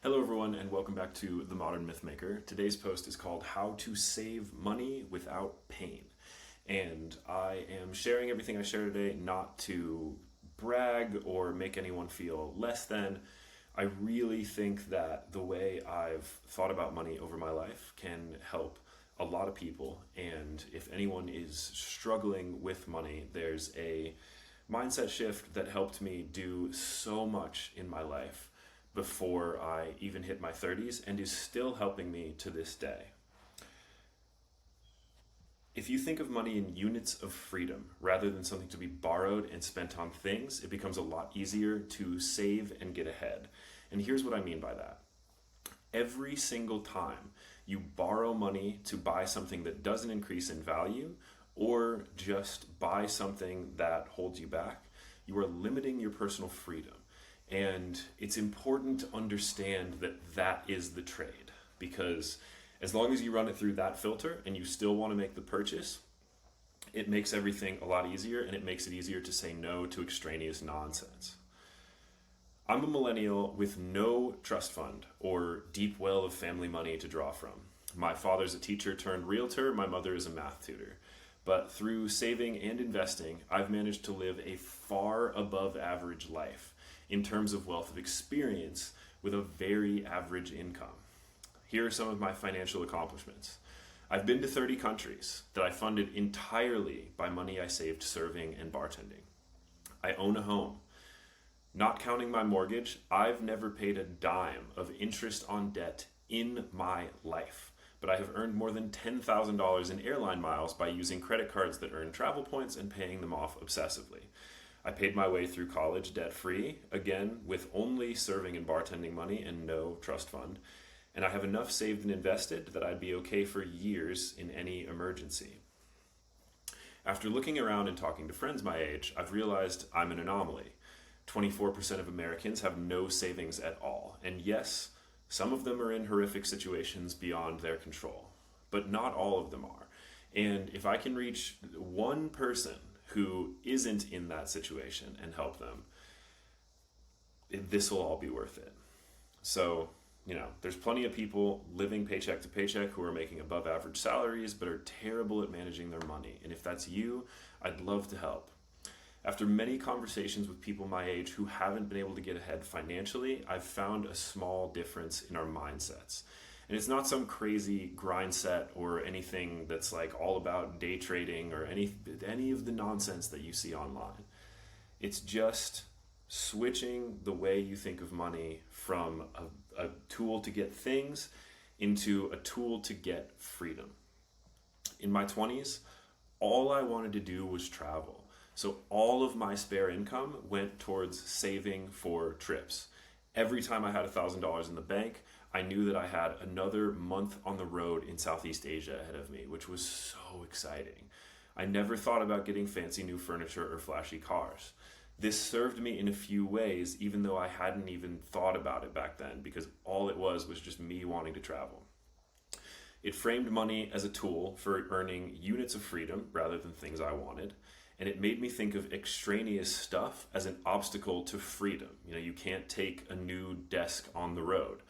Hello, everyone, and welcome back to The Modern Mythmaker. Today's post is called How to Save Money Without Pain. And I am sharing everything I share today not to brag or make anyone feel less than. I really think that the way I've thought about money over my life can help a lot of people. And if anyone is struggling with money, there's a mindset shift that helped me do so much in my life before I even hit my 30s and is still helping me to this day. If you think of money in units of freedom rather than something to be borrowed and spent on things, it becomes a lot easier to save and get ahead. And here's what I mean by that. Every single time you borrow money to buy something that doesn't increase in value or just buy something that holds you back, you are limiting your personal freedom. And it's important to understand that that is the trade, because as long as you run it through that filter and you still want to make the purchase, it makes everything a lot easier, and it makes it easier to say no to extraneous nonsense. I'm a millennial with no trust fund or deep well of family money to draw from. My father's a teacher turned realtor, my mother is a math tutor. But through saving and investing, I've managed to live a far above average life in terms of wealth of experience with a very average income. Here are some of my financial accomplishments. I've been to 30 countries that I funded entirely by money I saved serving and bartending. I own a home. Not counting my mortgage, I've never paid a dime of interest on debt in my life. But I have earned more than $10,000 in airline miles by using credit cards that earn travel points and paying them off obsessively. I paid my way through college debt-free, again, with only serving and bartending money and no trust fund. And I have enough saved and invested that I'd be okay for years in any emergency. After looking around and talking to friends my age, I've realized I'm an anomaly. 24% of Americans have no savings at all. And yes, some of them are in horrific situations beyond their control, but not all of them are. And if I can reach one person who isn't in that situation and help them, this will all be worth it. So, there's plenty of people living paycheck to paycheck who are making above average salaries but are terrible at managing their money. And if that's you, I'd love to help. After many conversations with people my age who haven't been able to get ahead financially, I've found a small difference in our mindsets. And it's not some crazy grind set or anything that's like all about day trading or any of the nonsense that you see online. It's just switching the way you think of money from a tool to get things into a tool to get freedom. In my 20s, all I wanted to do was travel. So all of my spare income went towards saving for trips. Every time I had $1,000 in the bank, I knew that I had another month on the road in Southeast Asia ahead of me, which was so exciting. I never thought about getting fancy new furniture or flashy cars. This served me in a few ways, even though I hadn't even thought about it back then, because all it was just me wanting to travel. It framed money as a tool for earning units of freedom rather than things I wanted. And it made me think of extraneous stuff as an obstacle to freedom. You can't take a new desk on the road.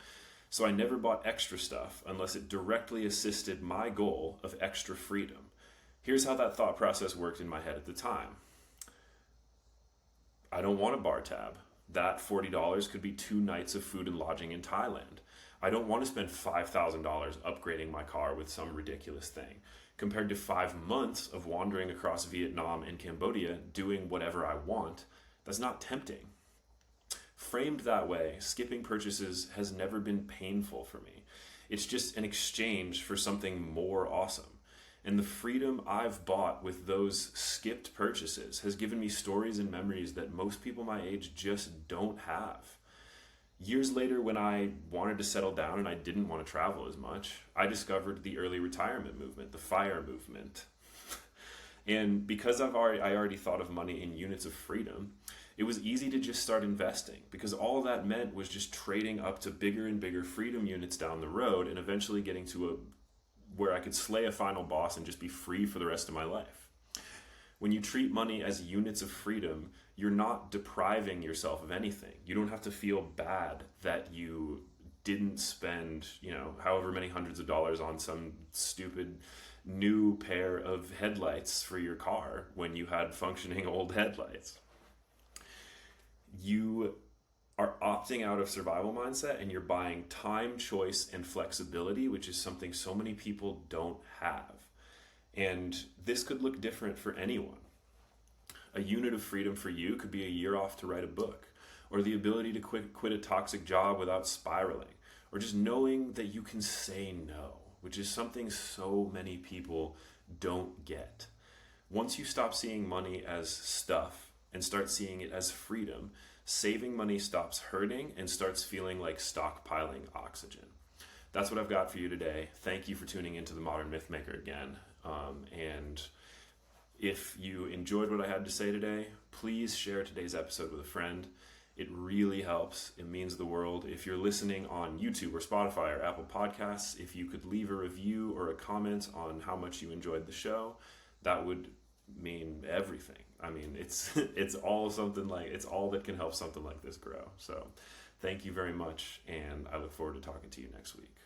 So I never bought extra stuff unless it directly assisted my goal of extra freedom. Here's how that thought process worked in my head at the time. I don't want a bar tab. That $40 could be 2 nights of food and lodging in Thailand. I don't want to spend $5,000 upgrading my car with some ridiculous thing, compared to 5 months of wandering across Vietnam and Cambodia doing whatever I want. That's not tempting. Framed that way, skipping purchases has never been painful for me. It's just an exchange for something more awesome. And the freedom I've bought with those skipped purchases has given me stories and memories that most people my age just don't have. Years later, when I wanted to settle down and I didn't want to travel as much, I discovered the early retirement movement, the FIRE movement. And because I already thought of money in units of freedom, it was easy to just start investing, because all that meant was just trading up to bigger and bigger freedom units down the road and eventually getting to where I could slay a final boss and just be free for the rest of my life. When you treat money as units of freedom, you're not depriving yourself of anything. You don't have to feel bad that you didn't spend, however many hundreds of dollars on some stupid new pair of headlights for your car when you had functioning old headlights. You are opting out of survival mindset and you're buying time, choice, and flexibility, which is something so many people don't have. And this could look different for anyone. A unit of freedom for you could be a year off to write a book, or the ability to quit a toxic job without spiraling, or just knowing that you can say no, which is something so many people don't get. Once you stop seeing money as stuff and start seeing it as freedom, saving money stops hurting and starts feeling like stockpiling oxygen. That's what I've got for you today. Thank you for tuning into the Modern Mythmaker again. And if you enjoyed what I had to say today, please share today's episode with a friend. It really helps. It means the world. If you're listening on YouTube or Spotify or Apple Podcasts, if you could leave a review or a comment on how much you enjoyed the show, that would mean everything. I mean, it's all that can help something like this grow. So thank you very much, and I look forward to talking to you next week.